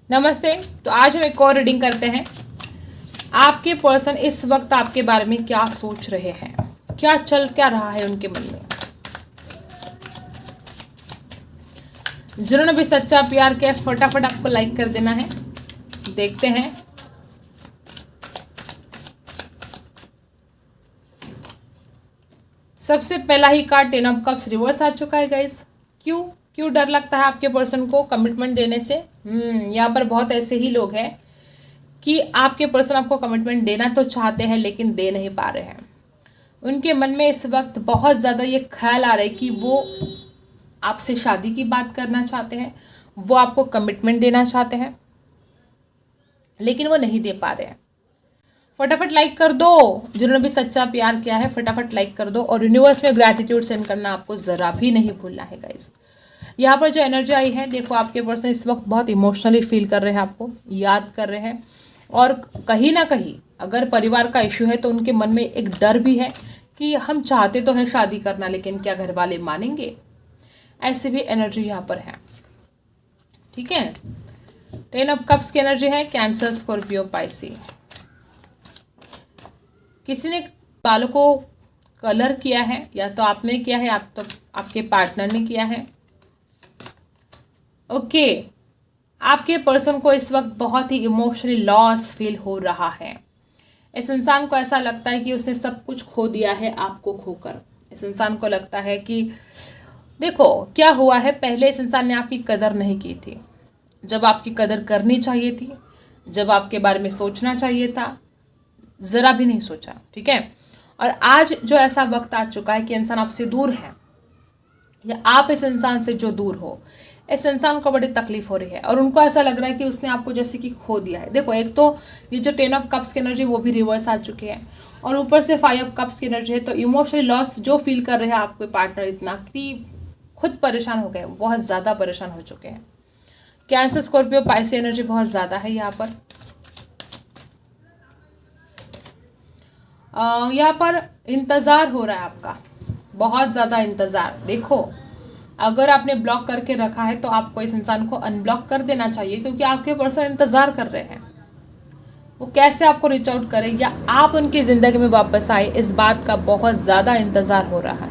नमस्ते। तो आज हम एक और रीडिंग करते हैं। आपके पर्सन इस वक्त आपके बारे में क्या सोच रहे हैं, क्या रहा है उनके मन में। जिन्होंने भी सच्चा प्यार किया फटाफट आपको लाइक कर देना है। देखते हैं। सबसे पहला ही कार्ड 10 ऑफ कप्स रिवर्स आ चुका है गाइस। क्यों डर लगता है आपके पर्सन को कमिटमेंट देने से। यहाँ पर बहुत ऐसे ही लोग हैं कि आपके पर्सन आपको कमिटमेंट देना तो चाहते हैं लेकिन दे नहीं पा रहे हैं। उनके मन में इस वक्त बहुत ज़्यादा ये ख्याल आ रहा है कि वो आपसे शादी की बात करना चाहते हैं, वो आपको कमिटमेंट देना चाहते हैं लेकिन वो नहीं दे पा रहे हैं। फटाफट लाइक कर दो। जिन्होंने भी सच्चा प्यार किया है फटाफट लाइक कर दो और यूनिवर्स में ग्रैटिट्यूड सेंड करना आपको ज़रा भी नहीं भूलना है गाइस। यहाँ पर जो एनर्जी आई है, देखो आपके पर्सन इस वक्त बहुत इमोशनली फील कर रहे हैं, आपको याद कर रहे हैं और कहीं ना कहीं अगर परिवार का इशू है तो उनके मन में एक डर भी है कि हम चाहते तो हैं शादी करना लेकिन क्या घर वाले मानेंगे। ऐसी भी एनर्जी यहाँ पर है। ठीक है, 10 ऑफ कप्स की एनर्जी है कैंसर, स्कॉर्पियो, पाइसी। किसी ने बालों को कलर किया है, या तो आपने किया है आप तो आपके पार्टनर ने किया है। ओके, आपके पर्सन को इस वक्त बहुत ही इमोशनली लॉस फील हो रहा है। इस इंसान को ऐसा लगता है कि उसने सब कुछ खो दिया है आपको खोकर। इस इंसान को लगता है कि देखो क्या हुआ है, पहले इस इंसान ने आपकी कदर नहीं की थी। जब आपकी कदर करनी चाहिए थी, जब आपके बारे में सोचना चाहिए था, ज़रा भी नहीं सोचा। ठीक है, और आज जो ऐसा वक्त आ चुका है कि इंसान आपसे दूर है या आप इस इंसान से जो दूर हो, इस इंसान को बड़ी तकलीफ हो रही है और उनको ऐसा लग रहा है कि उसने आपको जैसे कि खो दिया है। देखो एक तो ये जो 10 ऑफ कप्स की एनर्जी वो भी रिवर्स आ चुकी है और ऊपर से 5 ऑफ कप्स की एनर्जी है। तो इमोशनली लॉस जो फील कर रहे हैं आपके पार्टनर इतना कि खुद परेशान हो गए, बहुत ज़्यादा परेशान हो चुके हैं। कैंसर, स्कॉर्पियो, पाइसी एनर्जी बहुत ज़्यादा है यहाँ पर। यहाँ पर इंतज़ार हो रहा है आपका, बहुत ज़्यादा इंतज़ार। देखो अगर आपने ब्लॉक करके रखा है तो आपको इस इंसान को अनब्लॉक कर देना चाहिए क्योंकि आपके पर्सन इंतज़ार कर रहे हैं। वो कैसे आपको रीच आउट करें या आप उनकी ज़िंदगी में वापस आए, इस बात का बहुत ज़्यादा इंतज़ार हो रहा है।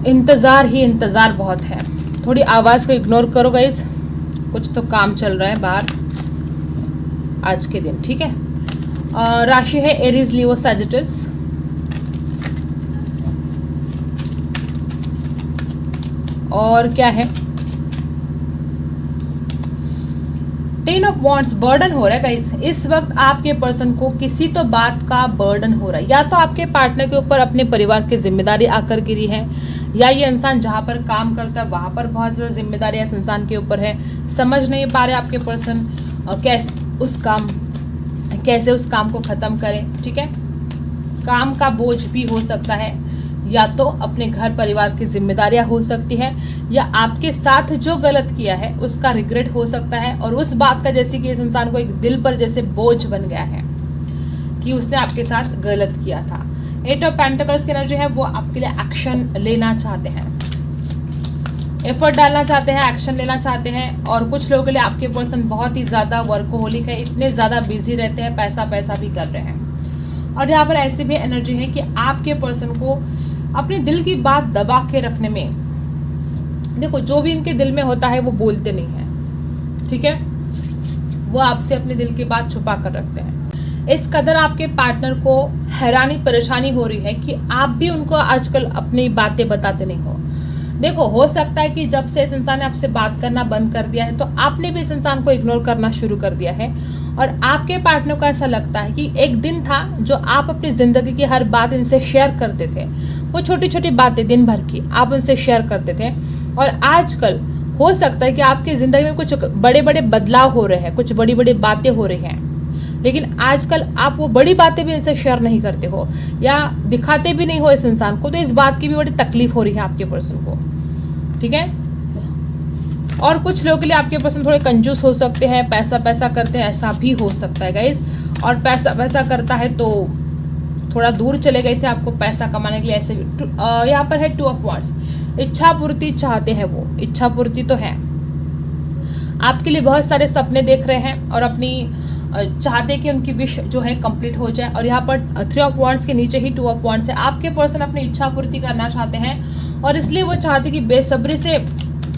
इंतज़ार ही इंतज़ार बहुत है। थोड़ी आवाज़ को इग्नोर करो गाइस, कुछ तो काम चल रहा है बाहर आज के दिन। ठीक है, राशि है एरीज, लियो, सैजिटस। और क्या है 10 ऑफ वॉन्ड्स, बर्डन हो रहा है गाइस। इस वक्त आपके पर्सन को किसी तो बात का बर्डन हो रहा है, या तो आपके पार्टनर के ऊपर अपने परिवार की जिम्मेदारी आकर गिरी है, या ये इंसान जहाँ पर काम करता है वहाँ पर बहुत ज़्यादा जिम्मेदारी इस इंसान के ऊपर है। समझ नहीं पा रहे आपके पर्सन कैसे उस काम को ख़त्म करें। ठीक है, काम का बोझ भी हो सकता है, या तो अपने घर परिवार की जिम्मेदारियां हो सकती है, या आपके साथ जो गलत किया है उसका रिग्रेट हो सकता है और उस बात का जैसे कि इस इंसान को एक दिल पर जैसे बोझ बन गया है कि उसने आपके साथ गलत किया था। 8 ऑफ पेंटिकल्स की एनर्जी है, वो आपके लिए एक्शन लेना चाहते हैं, एफर्ट डालना चाहते हैं, एक्शन लेना चाहते हैं। और कुछ लोगों के लिए आपके पर्सन बहुत ही ज़्यादा वर्कोहोलिक है, इतने ज़्यादा बिजी रहते हैं, पैसा भी कर रहे हैं। और यहाँ पर ऐसी भी एनर्जी है कि आपके पर्सन को अपने दिल की बात दबा के रखने में, देखो जो भी इनके दिल में होता है वो बोलते नहीं है। ठीक है, वो आपसे अपने दिल की बात छुपा कर रखते हैं। इस कदर आपके पार्टनर को हैरानी परेशानी हो रही है कि आप भी उनको आजकल अपनी बातें बताते नहीं हो। देखो हो सकता है कि जब से इस इंसान ने आपसे बात करना बंद कर दिया है तो आपने भी इस इंसान को इग्नोर करना शुरू कर दिया है और आपके पार्टनर को ऐसा लगता है कि एक दिन था जो आप अपनी ज़िंदगी की हर बात इनसे शेयर करते थे, वो छोटी छोटी बातें दिन भर की आप उनसे शेयर करते थे। और आजकल हो सकता है कि आपकी ज़िंदगी में कुछ बड़े बड़े बदलाव हो रहे हैं, कुछ बड़ी बड़ी बातें हो रही हैं, लेकिन आजकल आप वो बड़ी बातें भी इनसे शेयर नहीं करते हो या दिखाते भी नहीं हो इस इंसान को। तो इस बात की भी बड़ी तकलीफ हो रही है आपके पर्सन को। ठीक है, और कुछ लोगों के लिए आपके पर्सन थोड़े कंजूस हो सकते हैं, पैसा करते हैं, ऐसा भी हो सकता है गाइस। और पैसा करता है तो थोड़ा दूर चले गए थे आपको पैसा कमाने के लिए, ऐसे यहाँ पर है 2 ऑफ वॉन्ड्स, इच्छा पूर्ति चाहते हैं वो, इच्छा पूर्ति तो है आपके लिए बहुत सारे सपने देख रहे हैं और अपनी चाहते कि उनकी विश जो है कंप्लीट हो जाए। और यहाँ पर 3 ऑफ वांड्स के नीचे ही 2 ऑफ वांड्स है। आपके पर्सन अपनी इच्छा पूर्ति करना चाहते हैं और इसलिए वो चाहते कि बेसब्री से,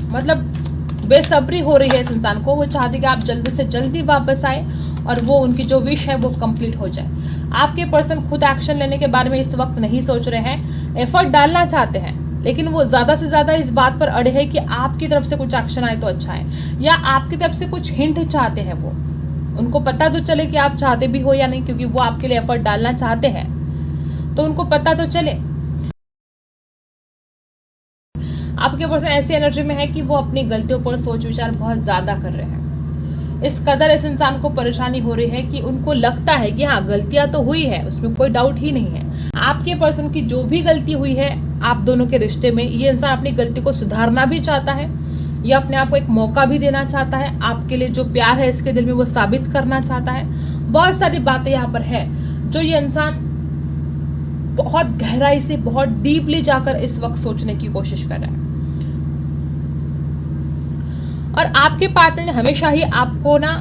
मतलब बेसब्री हो रही है इस इंसान को। वो चाहते कि आप जल्दी से जल्दी वापस आए और वो उनकी जो विश है वो कंप्लीट हो जाए। आपके पर्सन खुद एक्शन लेने के बारे में इस वक्त नहीं सोच रहे हैं, एफर्ट डालना चाहते हैं, लेकिन वो ज़्यादा से ज़्यादा इस बात पर अड़े हैं कि आपकी तरफ से कुछ एक्शन आए तो अच्छा है, या आपकी तरफ से कुछ हिंट चाहते हैं। वो उनको पता तो चले कि आप चाहते भी हो या नहीं, क्योंकि वो आपके लिए एफर्ट डालना चाहते हैं, तो उनको पता तो चले। आपके पर्सन ऐसी एनर्जी में है कि वो अपनी गलतियों पर सोच विचार बहुत ज़्यादा कर रहे हैं। इस कदर इस इंसान को परेशानी हो रही है कि उनको लगता है कि हाँ, गलतियां तो हुई है, उसमें कोई डाउट ही नहीं है। आपके पर्सन की जो भी गलती हुई है आप दोनों के रिश्ते में, ये इंसान अपनी गलती को सुधारना भी चाहता है, या अपने आप को एक मौका भी देना चाहता है। आपके लिए जो प्यार है इसके दिल में वो साबित करना चाहता है। बहुत सारी बातें यहाँ पर है जो ये इंसान बहुत गहराई से, बहुत डीपली जाकर इस वक्त सोचने की कोशिश कर रहा है। और आपके पार्टनर ने हमेशा ही आपको ना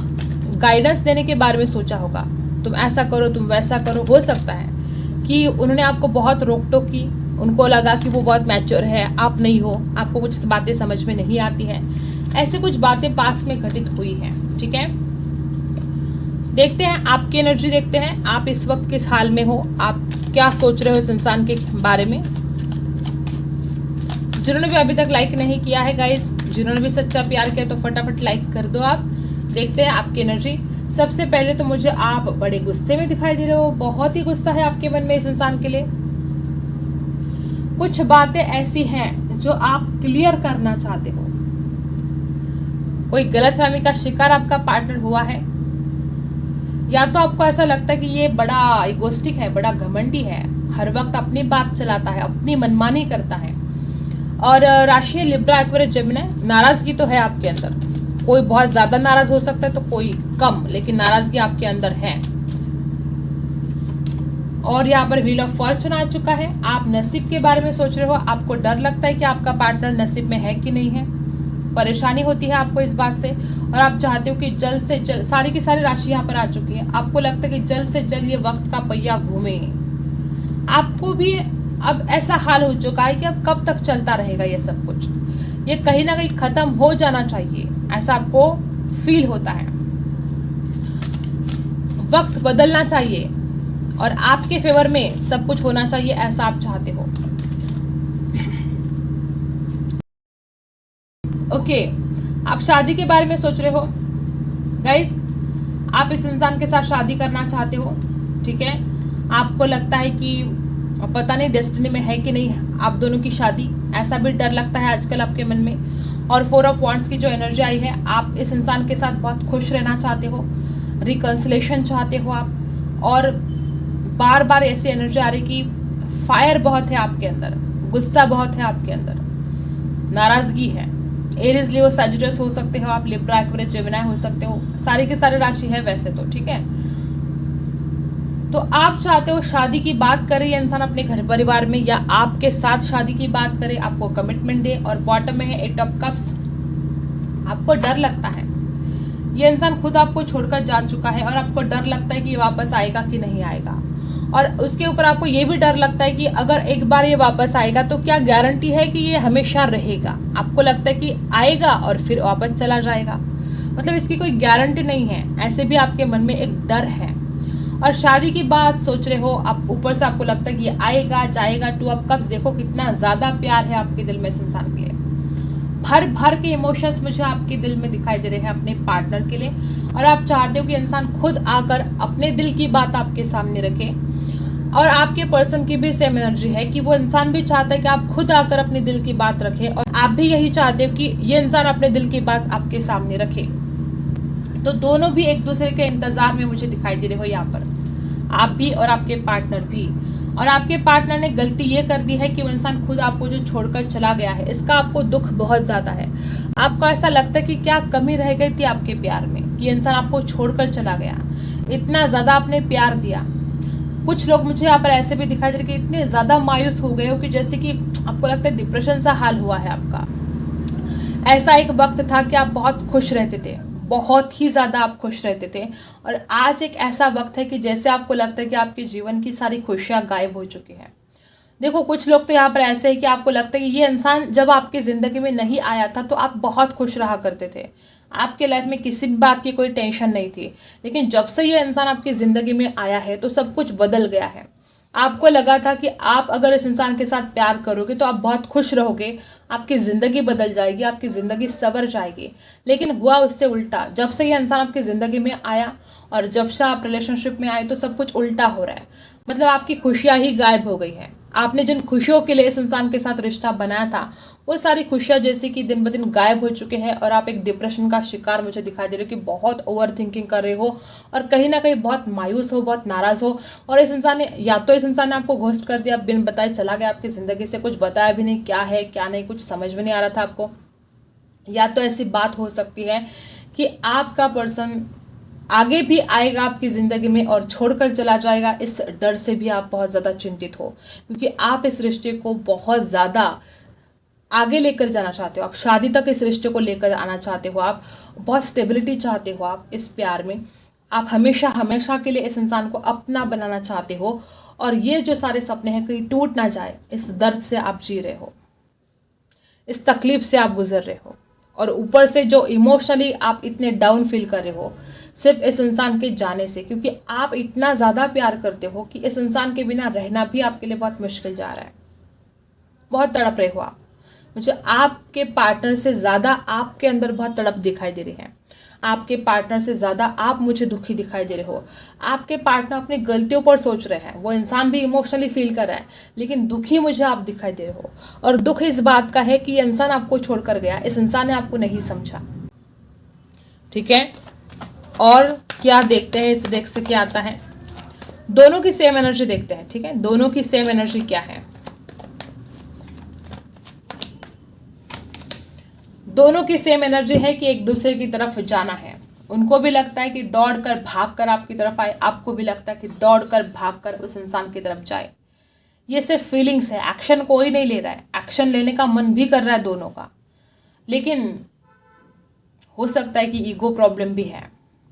गाइडेंस देने के बारे में सोचा होगा, तुम ऐसा करो, तुम वैसा करो। हो सकता है कि उन्होंने आपको बहुत रोक टोक की, उनको लगा कि वो बहुत मैच्योर है, आप नहीं हो, आपको कुछ बातें समझ में नहीं आती हैं। ऐसे कुछ बातें पास में घटित हुई हैं, ठीक है। देखते हैं आपकी एनर्जी, देखते हैं आप इस वक्त किस हाल में हो, आप क्या सोच रहे हो इस इंसान के बारे में। जिन्होंने भी अभी तक लाइक नहीं किया है गाइस, जिन्होंने भी सच्चा प्यार किया तो फटाफट लाइक कर दो आप। देखते हैं आपकी एनर्जी। सबसे पहले तो मुझे आप बड़े गुस्से में दिखाई दे रहे हो, बहुत ही गुस्सा है आपके मन में इस इंसान के लिए। कुछ बातें ऐसी हैं जो आप क्लियर करना चाहते हो। कोई गलतफहमी का शिकार आपका पार्टनर हुआ है, या तो आपको ऐसा लगता है कि ये बड़ा इगोस्टिक है, बड़ा घमंडी है, हर वक्त अपनी बात चलाता है, अपनी मनमानी करता है। और राशि है लिब्रा, एक्वेरियस, जेमिनी। नाराजगी तो है आपके अंदर, कोई बहुत ज्यादा नाराज हो सकता है तो कोई कम, लेकिन नाराजगी आपके अंदर है। और यहाँ पर व्हील ऑफ फॉर्चून आ चुका है। आप नसीब के बारे में सोच रहे हो, आपको डर लगता है कि आपका पार्टनर नसीब में है कि नहीं है, परेशानी होती है आपको इस बात से, और आप चाहते हो कि जल्द से जल्द, सारी की सारी राशि यहाँ पर आ चुकी है, आपको लगता है कि जल्द से जल्द ये वक्त का पहिया घूमे। आपको भी अब ऐसा हाल हो चुका है कि अब कब तक चलता रहेगा ये सब कुछ, ये कहीं ना कहीं खत्म हो जाना चाहिए, ऐसा आपको फील होता है। वक्त बदलना चाहिए और आपके फेवर में सब कुछ होना चाहिए, ऐसा आप चाहते हो। ओके, आप शादी के बारे में सोच रहे हो गाइस, आप इस इंसान के साथ शादी करना चाहते हो, ठीक है। आपको लगता है कि पता नहीं डेस्टिनी में है कि नहीं आप दोनों की शादी, ऐसा भी डर लगता है आजकल आपके मन में। और 4 ऑफ वांड्स की जो एनर्जी आई है, आप इस इंसान के साथ बहुत खुश रहना चाहते हो, रिकंसिलेशन चाहते हो आप, और बार बार ऐसी एनर्जी आ रही कि फायर बहुत है आपके अंदर, गुस्सा बहुत है आपके अंदर, नाराजगी है। एरीज, लियो, सैजिटस हो सकते हो आप, लिब्रा, एक्वेरियस, जेमिनी हो सकते हो, सारी की सारी राशि है वैसे तो, ठीक है। तो आप चाहते हो शादी की बात करे ये इंसान अपने घर परिवार में, या आपके साथ शादी की बात करे, आपको कमिटमेंट दे। और बॉटम में है 8 ऑफ कप्स। आपको डर लगता है ये इंसान खुद आपको छोड़कर जा चुका है, और आपको डर लगता है कि ये वापस आएगा कि नहीं आएगा। और उसके ऊपर आपको ये भी डर लगता है कि अगर एक बार ये वापस आएगा तो क्या गारंटी है कि ये हमेशा रहेगा। आपको लगता है कि आएगा और फिर वापस चला जाएगा, मतलब इसकी कोई गारंटी नहीं है, ऐसे भी आपके मन में एक डर है। और शादी की बात सोच रहे हो आप, ऊपर से आपको लगता है कि ये आएगा जाएगा। 2 ऑफ कप्स, देखो कितना ज्यादा प्यार है आपके दिल में इस इंसान के लिए, भर भर के इमोशंस मुझे आपके दिल में दिखाई दे रहे हैं अपने पार्टनर के लिए। और आप चाहते हो कि इंसान खुद आकर अपने दिल की बात आपके सामने रखे। और आपके पर्सन की भी सेम एनर्जी है कि वो इंसान भी चाहता है कि आप खुद आकर अपने दिल की बात रखें, और आप भी यही चाहते हो कि ये इंसान अपने दिल की बात आपके सामने रखे। तो दोनों भी एक दूसरे के इंतजार में मुझे दिखाई दे रहे हो यहाँ पर, आप भी और आपके पार्टनर भी। और आपके पार्टनर ने गलती ये कर दी है कि वो इंसान खुद आपको जो छोड़कर चला गया है, इसका आपको दुख बहुत ज्यादा है। आपको ऐसा लगता है कि क्या कमी रह गई थी आपके प्यार में कि इंसान आपको छोड़कर चला गया, इतना ज्यादा आपने प्यार दिया। कुछ लोग मुझे यहाँ पर ऐसे भी दिखाई दे रहे कि इतने ज्यादा मायूस हो गए हो कि जैसे कि आपको लगता है डिप्रेशन सा हाल हुआ है आपका। ऐसा एक वक्त था कि आप बहुत खुश रहते थे, बहुत ही ज़्यादा आप खुश रहते थे, और आज एक ऐसा वक्त है कि जैसे आपको लगता है कि आपके जीवन की सारी खुशियाँ गायब हो चुकी हैं। देखो, कुछ लोग तो यहाँ पर ऐसे हैं कि आपको लगता है कि ये इंसान जब आपकी ज़िंदगी में नहीं आया था तो आप बहुत खुश रहा करते थे, आपके लाइफ में किसी भी बात की कोई टेंशन नहीं थी। लेकिन जब से ये इंसान आपकी ज़िंदगी में आया है तो सब कुछ बदल गया है। आपको लगा था कि आप अगर इस इंसान के साथ प्यार करोगे तो आप बहुत खुश रहोगे, आपकी ज़िंदगी बदल जाएगी, आपकी ज़िंदगी संवर जाएगी। लेकिन हुआ उससे उल्टा। जब से ये इंसान आपकी ज़िंदगी में आया और जब से आप रिलेशनशिप में आए तो सब कुछ उल्टा हो रहा है। मतलब आपकी खुशियाँ ही गायब हो गई हैं। आपने जिन खुशियों के लिए इस इंसान के साथ रिश्ता बनाया था वो सारी खुशियाँ जैसे कि दिन ब दिन गायब हो चुके हैं, और आप एक डिप्रेशन का शिकार मुझे दिखाई दे रहे हो कि बहुत ओवर थिंकिंग कर रहे हो और कहीं ना कहीं बहुत मायूस हो, बहुत नाराज़ हो। और इस इंसान ने या तो इस इंसान ने आपको घोस्ट कर दिया, बिन बताए चला गया आपकी ज़िंदगी से, कुछ बताया भी नहीं क्या है क्या नहीं, कुछ समझ में नहीं आ रहा था आपको। या तो ऐसी बात हो सकती है कि आपका पर्सन आगे भी आएगा आपकी ज़िंदगी में और छोड़कर चला जाएगा, इस डर से भी आप बहुत ज़्यादा चिंतित हो, क्योंकि आप इस रिश्ते को बहुत ज़्यादा आगे लेकर जाना चाहते हो, आप शादी तक इस रिश्ते को लेकर आना चाहते हो, आप बहुत स्टेबिलिटी चाहते हो, आप इस प्यार में आप हमेशा हमेशा के लिए इस इंसान को अपना बनाना चाहते हो। और ये जो सारे सपने हैं कहीं टूट ना जाए, इस दर्द से आप जी रहे हो, इस तकलीफ से आप गुजर रहे हो, और ऊपर से जो इमोशनली आप इतने डाउन फील कर रहे हो सिर्फ इस इंसान के जाने से, क्योंकि आप इतना ज़्यादा प्यार करते हो कि इस इंसान के बिना रहना भी आपके लिए बहुत मुश्किल जा रहा है। बहुत तड़प रहे हो आप। मुझे आपके पार्टनर से ज़्यादा आपके अंदर बहुत तड़प दिखाई दे रही है। आपके पार्टनर से ज़्यादा आप मुझे दुखी दिखाई दे रहे हो। आपके पार्टनर अपनी गलतियों पर सोच रहे हैं, वो इंसान भी इमोशनली फील कर रहा है, लेकिन दुखी मुझे आप दिखाई दे रहे हो। और दुख इस बात का है कि ये इंसान आपको छोड़कर गया, इस इंसान ने आपको नहीं समझा। ठीक है, और क्या देखते हैं इस डेक से क्या आता है? दोनों की सेम एनर्जी देखते हैं। ठीक है, दोनों की सेम एनर्जी क्या है? दोनों की सेम एनर्जी है कि एक दूसरे की तरफ जाना है। उनको भी लगता है कि दौड़कर भागकर आपकी तरफ आए, आपको भी लगता है कि दौड़कर भागकर उस इंसान की तरफ जाए। ये सिर्फ फीलिंग्स है, एक्शन कोई नहीं ले रहा है। एक्शन लेने का मन भी कर रहा है दोनों का, लेकिन हो सकता है कि ईगो प्रॉब्लम भी है।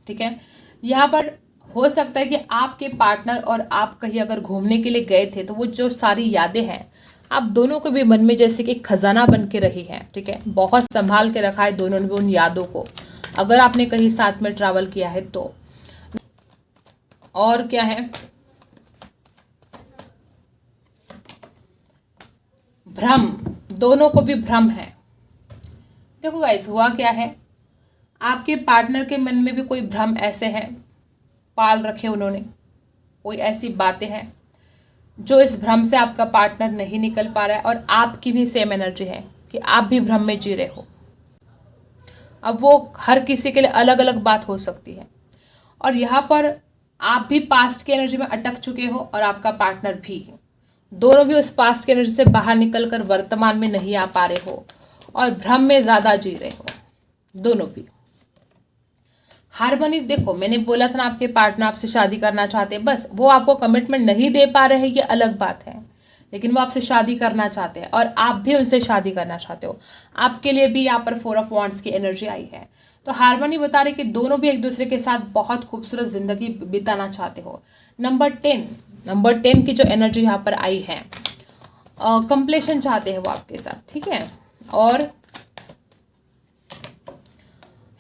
ठीक है, यहाँ पर हो सकता है कि आपके पार्टनर और आप कहीं अगर घूमने के लिए गए थे तो वो जो सारी यादें हैं आप दोनों के भी मन में जैसे कि खजाना बन के रही है। ठीक है, बहुत संभाल के रखा है दोनों ने उन यादों को, अगर आपने कहीं साथ में ट्रैवल किया है तो। और क्या है? भ्रम, दोनों को भी भ्रम है। देखो गाइस, हुआ क्या है, आपके पार्टनर के मन में भी कोई भ्रम ऐसे हैं पाल रखे उन्होंने, कोई ऐसी बातें हैं जो इस भ्रम से आपका पार्टनर नहीं निकल पा रहा है, और आपकी भी सेम एनर्जी है कि आप भी भ्रम में जी रहे हो। अब वो हर किसी के लिए अलग अलग बात हो सकती है, और यहाँ पर आप भी पास्ट की एनर्जी में अटक चुके हो और आपका पार्टनर भी। दोनों भी उस पास्ट की एनर्जी से बाहर निकल कर वर्तमान में नहीं आ पा रहे हो और भ्रम में ज़्यादा जी रहे हो दोनों भी। हार्मनी, देखो मैंने बोला था ना आपके पार्टनर आपसे शादी करना चाहते हैं, बस वो आपको कमिटमेंट नहीं दे पा रहे हैं, ये अलग बात है, लेकिन वो आपसे शादी करना चाहते हैं और आप भी उनसे शादी करना चाहते हो। आपके लिए भी यहाँ पर 4 ऑफ वॉन्ड्स की एनर्जी आई है। तो हार्मनी बता रही कि दोनों भी एक दूसरे के साथ बहुत खूबसूरत जिंदगी बिताना चाहते हो। नंबर 10 की जो एनर्जी यहाँ पर आई है, कंप्लीशन चाहते हैं वो आपके साथ। ठीक है, और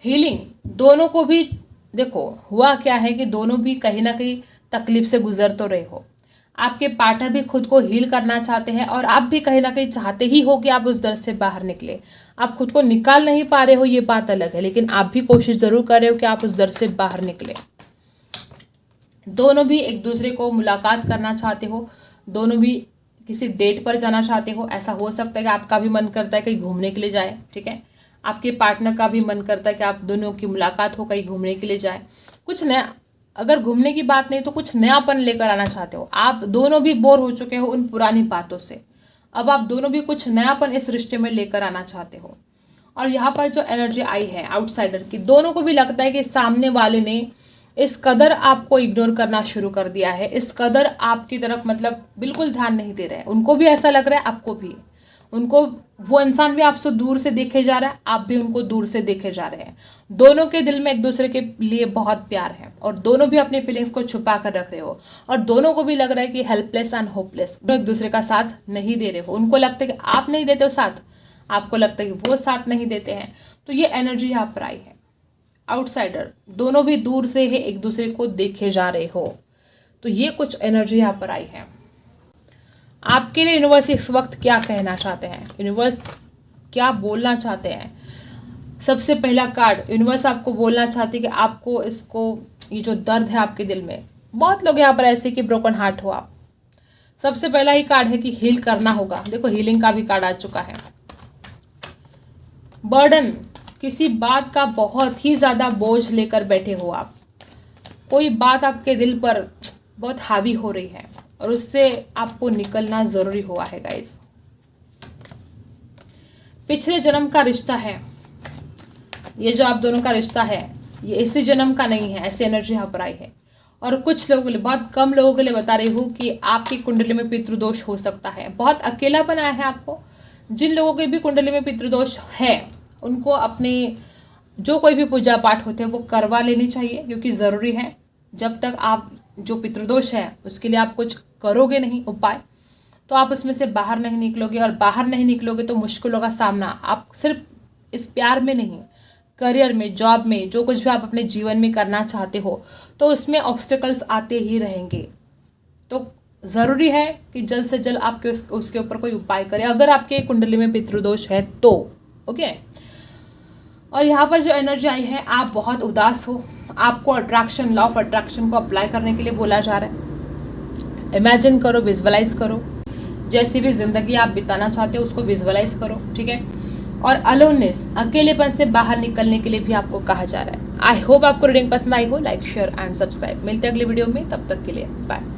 हीलिंग, दोनों को भी देखो हुआ क्या है कि दोनों भी कहीं ना कहीं तकलीफ से गुजर तो रहे हो। आपके पार्टनर भी खुद को हील करना चाहते हैं और आप भी कहीं ना कहीं चाहते ही हो कि आप उस दर्द से बाहर निकले। आप खुद को निकाल नहीं पा रहे हो, ये बात अलग है, लेकिन आप भी कोशिश जरूर कर रहे हो कि आप उस दर्द से बाहर निकले। दोनों भी एक दूसरे को मुलाकात करना चाहते हो, दोनों भी किसी डेट पर जाना चाहते हो। ऐसा हो सकता है कि आपका भी मन करता है कहीं घूमने के लिए जाए। ठीक है, आपके पार्टनर का भी मन करता है कि आप दोनों की मुलाकात हो, कहीं घूमने के लिए जाए। कुछ नया, अगर घूमने की बात नहीं तो कुछ नयापन लेकर आना चाहते हो। आप दोनों भी बोर हो चुके हो उन पुरानी बातों से, अब आप दोनों भी कुछ नयापन इस रिश्ते में लेकर आना चाहते हो। और यहाँ पर जो एनर्जी आई है आउटसाइडर की, दोनों को भी लगता है कि सामने वाले ने इस कदर आपको इग्नोर करना शुरू कर दिया है, इस कदर आपकी तरफ मतलब बिल्कुल ध्यान नहीं दे रहे हैं। उनको भी ऐसा लग रहा है, आपको भी। उनको, वो इंसान भी आपसे दूर से देखे जा रहा है, आप भी उनको दूर से देखे जा रहे हैं। दोनों के दिल में एक दूसरे के लिए बहुत प्यार है और दोनों भी अपनी फीलिंग्स को छुपा कर रख रहे हो और दोनों को भी लग रहा है कि हेल्पलेस एंड होपलेस, एक दूसरे का साथ नहीं दे रहे हो। उनको लगता है कि आप नहीं देते हो साथ, आपको लगता है कि वो साथ नहीं देते हैं। तो ये एनर्जी यहाँ पर आई है। आउटसाइडर, दोनों भी दूर से है, एक दूसरे को देखे जा रहे हो। तो ये कुछ एनर्जी यहाँ पर आई है। आपके लिए यूनिवर्स इस वक्त क्या कहना चाहते हैं, यूनिवर्स क्या बोलना चाहते हैं। सबसे पहला कार्ड, यूनिवर्स आपको बोलना चाहते हैं कि आपको इसको, ये जो दर्द है आपके दिल में, बहुत लोग यहाँ पर ऐसे कि ब्रोकन हार्ट हो आप। सबसे पहला ही कार्ड है कि हील करना होगा। देखो हीलिंग का भी कार्ड आ चुका है। बर्डन, किसी बात का बहुत ही ज़्यादा बोझ लेकर बैठे हो आप। कोई बात आपके दिल पर बहुत हावी हो रही है और उससे आपको निकलना ज़रूरी हुआ है गाइस। पिछले जन्म का रिश्ता है, ये जो आप दोनों का रिश्ता है ये इसी जन्म का नहीं है, ऐसी एनर्जी यहाँ पर आई है। और कुछ लोगों के लिए, बहुत कम लोगों के लिए बता रही हूँ कि आपकी कुंडली में पितृदोष हो सकता है। बहुत अकेलापन आया है आपको। जिन लोगों के भी कुंडली में पितृदोष है उनको अपने जो कोई भी पूजा पाठ होते हैं वो करवा लेनी चाहिए, क्योंकि ज़रूरी है। जब तक आप जो पितृदोष है उसके लिए आप कुछ करोगे नहीं उपाय, तो आप उसमें से बाहर नहीं निकलोगे। और बाहर नहीं निकलोगे तो मुश्किलों का सामना आप सिर्फ इस प्यार में नहीं, करियर में, जॉब में, जो कुछ भी आप अपने जीवन में करना चाहते हो तो उसमें ऑब्स्टिकल्स आते ही रहेंगे। तो ज़रूरी है कि जल्द से जल्द आपके उसके ऊपर कोई उपाय करें अगर आपके कुंडली में पितृदोष है तो। ओके। और यहाँ पर जो एनर्जी आई है, आप बहुत उदास हो, आपको अट्रैक्शन, लॉ ऑफ अट्रैक्शन को अप्लाई करने के लिए बोला जा रहा है। इमेजिन करो, विजुअलाइज करो, जैसी भी जिंदगी आप बिताना चाहते हो उसको विजुअलाइज करो, ठीक है। और अलोननेस, अकेलेपन से बाहर निकलने के लिए भी आपको कहा जा रहा है। आई होप आपको रीडिंग पसंद आई हो। Like, share and subscribe. मिलते हैं अगले वीडियो में, तब तक के लिए बाय।